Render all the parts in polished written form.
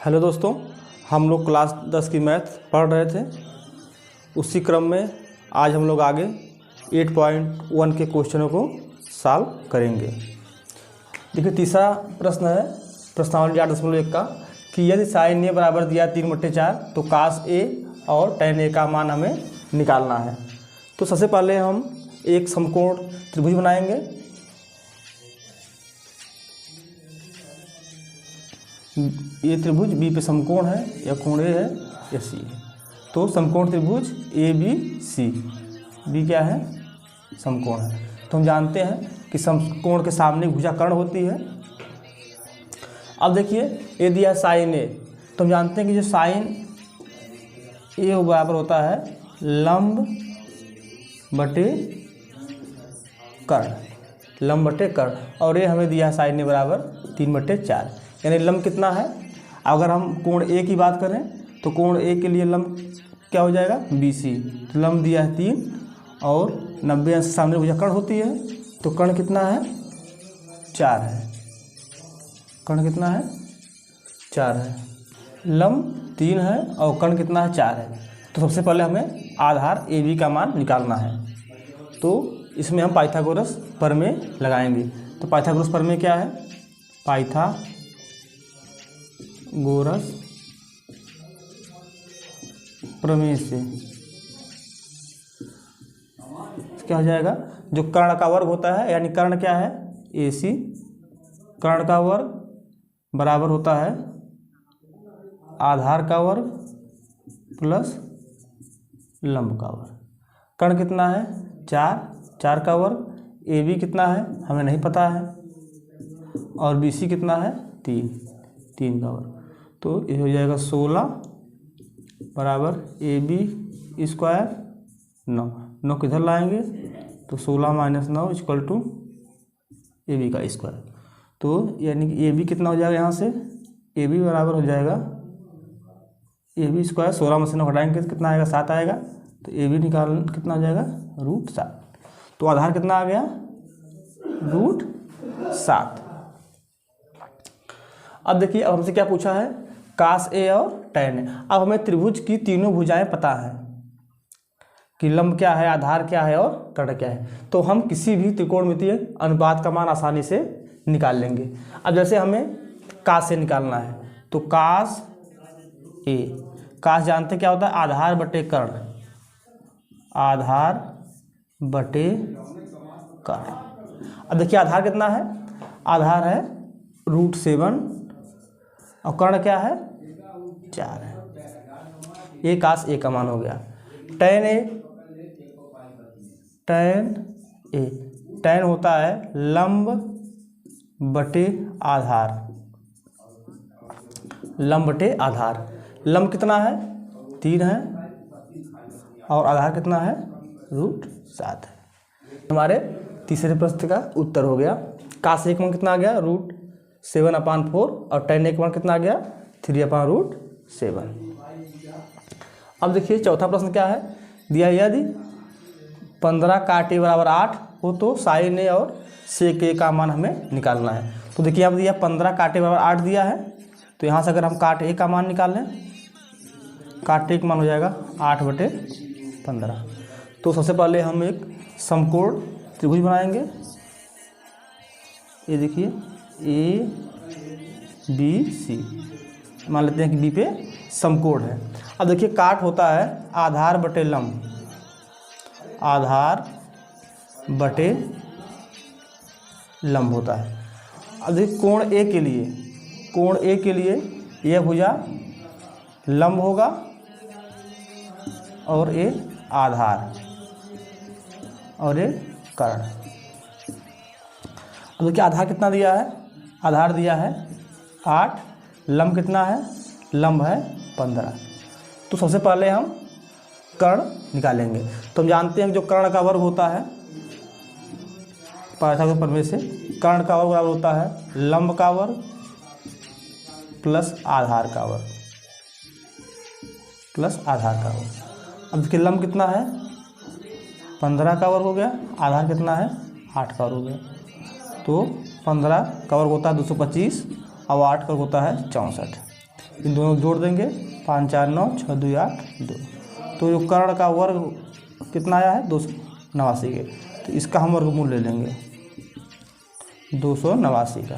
Hello दोस्तों, हम लोग क्लास 10 की मैथ पढ़ रहे थे। उसी क्रम में आज हम लोग आगे 8.1 के क्वेश्चनों को सॉल्व करेंगे। देखिए, तीसरा प्रश्न है प्रश्नावली 8.1 का कि यदि साइन ए बराबर दिया 3/4 तो कास ए और tan ए का मान हमें निकालना है। तो सबसे पहले हम एक समकोण त्रिभुज बनाएंगे। ये त्रिभुज बी पे समकोण है, या कोण ए है, या सी है। तो समकोण त्रिभुज ए बी सी, बी क्या है? समकोण है। तो हम जानते हैं कि समकोण के सामने भुजा कर्ण होती है। अब देखिए, ये दिया है साइन ए, तो हम जानते हैं कि जो साइन ए बराबर होता है लंब बटे कर्ण, लंब बटे कर्ण, और ये हमें दिया है साइन ए बराबर 3/4, यानी लंब कितना है? अगर हम कोण ए की बात करें तो कोण ए के लिए लंब क्या हो जाएगा? BC। तो लंब दिया है 3 और 90 अंश सामने भुजा कर्ण होती है, तो कर्ण कितना है? 4 है। कर्ण कितना है? 4 है। लंब 3 है और कर्ण कितना है? 4 है। तो सबसे पहले हमें आधार AB का मान निकालना है। तो इसमें हम पाइथागोरस प्रमेय लगाएंगे। तो पाइथागोरस प्रमेय क्या है? पाइथागोरस प्रमेय से क्या हो जाएगा? जो कर्ण का वर्ग होता है, यानी कर्ण क्या है? AC, कर्ण का वर्ग बराबर होता है आधार का वर्ग प्लस लंब का वर्ग। कर्ण कितना है? 4 का वर्ग। AB कितना है हमें नहीं पता है, और BC कितना है? 3 का वर्ग। तो ये हो जाएगा 16 बराबर AB स्क्वायर 9 किधर लाएंगे? तो 16 - 9 = AB का स्क्वायर। तो यानी कि AB कितना हो जाएगा? यहाँ से AB बराबर हो जाएगा AB स्क्वायर, 16 में से 9 घटाएंगे तो कितना आएगा? 7 आएगा। तो AB निकाल कितना हो जाएगा? √7। तो आधार कितना आ गया? √7। अब देखिए, अब हमसे क्या पूछा है? कास ए और tan ए। अब हमें त्रिभुज की तीनों भुजाएं पता है कि लंब क्या है, आधार क्या है और कर्ण क्या है। तो हम किसी भी त्रिकोणमितीय अनुपात का मान आसानी से निकाल लेंगे। अब जैसे हमें कास ए निकालना है, तो कास ए, कास जानते क्या होता है? आधार बटे कर्ण, आधार बटे कर्ण। अब देखिए, आधार कितना है? आधार है √7 और कर्ण क्या है? 4 है। ये कास ए का मान हो गया। tan ए, tan होता है लंब बटे आधार, लंब बटे आधार। लंब कितना है? 3 है और आधार कितना है? √7 है। हमारे तीसरे प्रश्न का उत्तर हो गया। कास ए का मान कितना आ गया? √7/4, और tan ए का मान कितना आ गया? 3/√7। अब देखिए, चौथा प्रश्न क्या है? दिया यदि 15 काट ए बराबर 8 हो तो साइन ए और सेक ए का मान हमें निकालना है। तो देखिए, अब दिया 15 काट ए बराबर 8 दिया है, तो यहाँ से अगर हम काट ए का मान निकाल लें, काट ए का मान हो जाएगा 8/15। तो सबसे पहले हम एक समकोण त्रिभुज बनाएंगे। ये देखिए ABC, मान लेते हैं कि बी पे समकोण है। अब देखिए, काट होता है आधार बटे लंब, आधार बटे लंब होता है। अब देखिए, कोण ए के लिए, कोण ए के लिए यह भुजा लंब होगा और ये आधार और ये कर्ण। अब देखिए, आधार कितना दिया है? आधार दिया है 8, लंब कितना है? लंब है 15। तो सबसे पहले हम कर्ण निकालेंगे। तो हम जानते हैं कि जो कर्ण का वर्ग होता है पाइथागोरस प्रमेय से, कर्ण का वर्ग बराबर होता है लंब का वर्ग प्लस आधार का वर्ग, प्लस आधार का वर्ग। अब देखिए, लंब कितना है? 15 का वर्ग हो गया, आधार कितना है? 8 का वर्ग हो गया। तो 15 का वर्ग होता है 225 और 8 का वर्ग होता है 64। इन दोनों जोड़ देंगे, 5 4 9 6 2 8 2। तो जो कर्ण का वर्ग कितना आया है 289 के, तो इसका हम वर्गमूल ले लेंगे 289 का,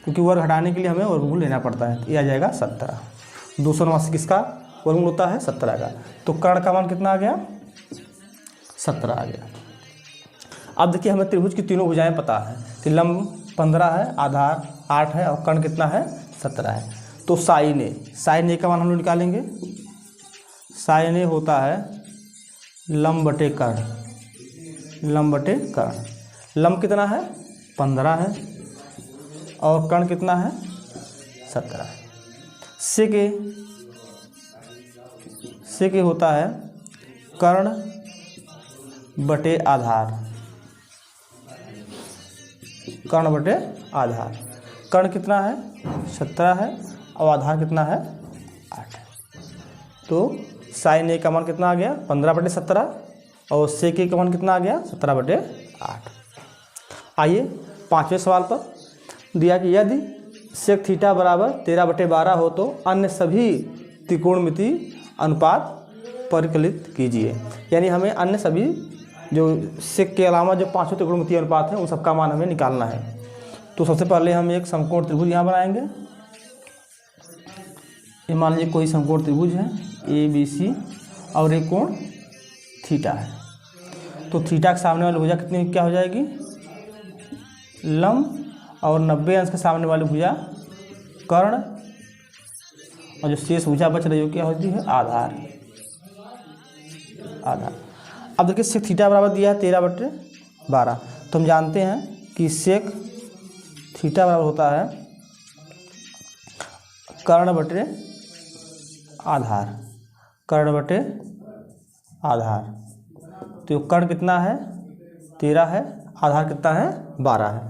क्योंकि वर्ग हटाने के लिए हमें वर्गमूल लेना पड़ता है। तो ये आ जाएगा 17। 289 किसका वर्गमूल होता है 17 का, तो कर्ण का मान कितना आ गया 17 आ गया। अब देखिए हमें त्रिभुज की तीनों भुजाएं पता है कि लंब 15 है, आधार 8 है और कर्ण कितना है 17 है। तो साइन ए का मान हम लोग निकालेंगे। साइन ए होता है लंब बटे कर्ण, लंब बटे कर्ण। लंब कितना है 15 है और कर्ण कितना है 17 है। सेक होता है कर्ण बटे आधार, कर्ण बटे आधार। कर्ण कितना है 17 है और आधार कितना है 8 है। तो साइन ए का मान कितना आ गया 15 बटे 17 और सेक ए का मान कितना आ गया 17 बटे 8। आइए 5वें सवाल पर दिया कि यदि सेक थीटा बराबर 13 बटे 12 हो तो अन्य सभी त्रिकोणमिति अनुपात परिकलित कीजिए। यानी हमें अन्य सभी जो सेक के अलावा जो 5 त्रिकोणमितीय अनुपात हैं उन सबका मान हमें निकालना है। तो सबसे पहले हम एक समकोण त्रिभुज यहाँ बनाएंगे। ये मान लीजिए कोई समकोण त्रिभुज है ABC और एक कोण थीटा है। तो थीटा के सामने वाली भुजा कितनी क्या हो जाएगी लंब, और 90 अंश के सामने वाली भुजा कर्ण, और जो शेष भुजा बच रही हो क्या होती है आधार। अब देखिए सेक थीटा बराबर दिया है 13 बटे 12। तो हम जानते हैं कि सेक थीटा बराबर होता है कर्ण बटे आधार, कर्ण बटे आधार। तो कर्ण कितना है 13 है, आधार कितना है 12 है।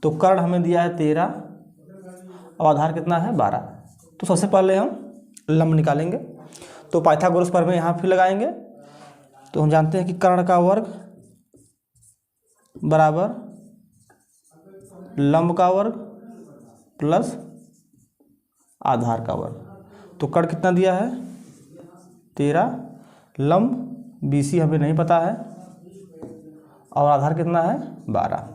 तो कर्ण हमें दिया है 13 और आधार कितना है 12। तो सबसे पहले हम लंब निकालेंगे। तो पाइथागोरस प्रमेय यहाँ फिर लगाएंगे। तो हम जानते हैं कि कर्ण का वर्ग बराबर लंब का वर्ग प्लस आधार का वर्ग। तो कर्ण कितना दिया है 13, लंब BC हमें नहीं पता है और आधार कितना है 12।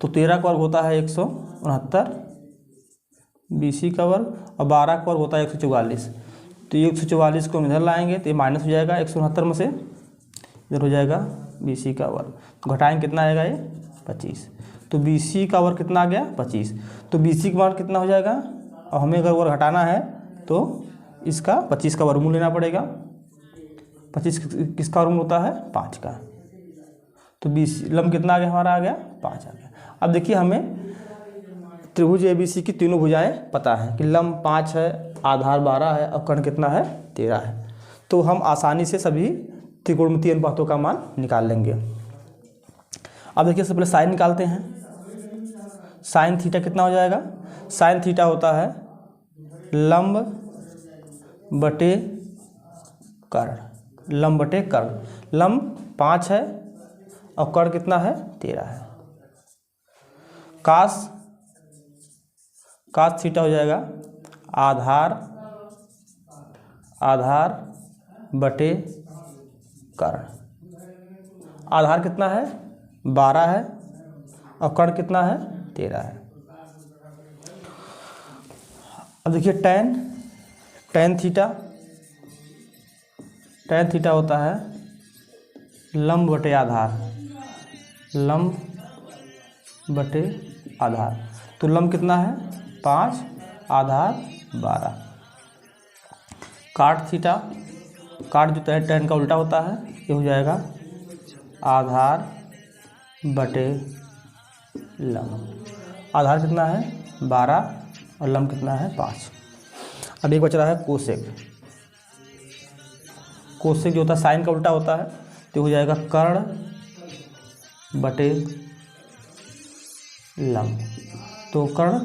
तो 13 का वर्ग होता है 169, BC का वर्ग, और 12 का वर्ग होता है 144। तो ये 144 को हम इधर लाएंगे तो ये माइनस हो जाएगा 169 में से, इधर हो जाएगा BC का वर्ग। तो घटाएंगे कितना आएगा ये 25। तो BC का वर्ग कितना आ गया 25। तो BC का वर्ग कितना हो जाएगा, और हमें अगर वर्ग हटाना है तो इसका 25 का वर्गमूल लेना पड़ेगा। 25 किसका वर्गमूल होता है 5 का। तो BC लंब कितना आ गया हमारा आ गया 5 आ गया। अब देखिए हमें त्रिभुज ABC की तीनों भुजाएं पता है कि लंब 5 है, आधार 12 है और कर्ण कितना है 13 है। तो हम आसानी से सभी त्रिकोणमितीय अनुपातों का मान निकाल लेंगे। अब देखिए सबसे पहले साइन निकालते हैं। साइन थीटा कितना हो जाएगा, साइन थीटा होता है लंब बटे कर्ण, लंब बटे कर्ण। लंब 5 है और कर्ण कितना है 13 है। कास थीटा हो जाएगा आधार बटे कर्ण। आधार कितना है 12 है और कर्ण कितना है 13 है। अब देखिए tan थीटा होता है लंब बटे आधार, लंब बटे आधार। तो लंब कितना है 5, आधार 12। काट थीटा, काट जो है tan का उल्टा होता है, ये हो जाएगा आधार बटे लंब। आधार कितना है 12 और लंब कितना है 5। अब एक बच रहा है कोसेक जो होता है साइन का उल्टा होता है, तो हो जाएगा कर्ण बटे लंब। तो कर्ण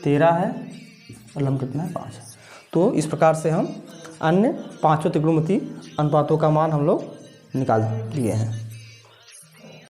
13 है और लंब कितना है 5 है। तो इस प्रकार से हम अन्य 5 त्रिकोणमितीय अनुपातों का मान हम लोग निकाल लिए हैं।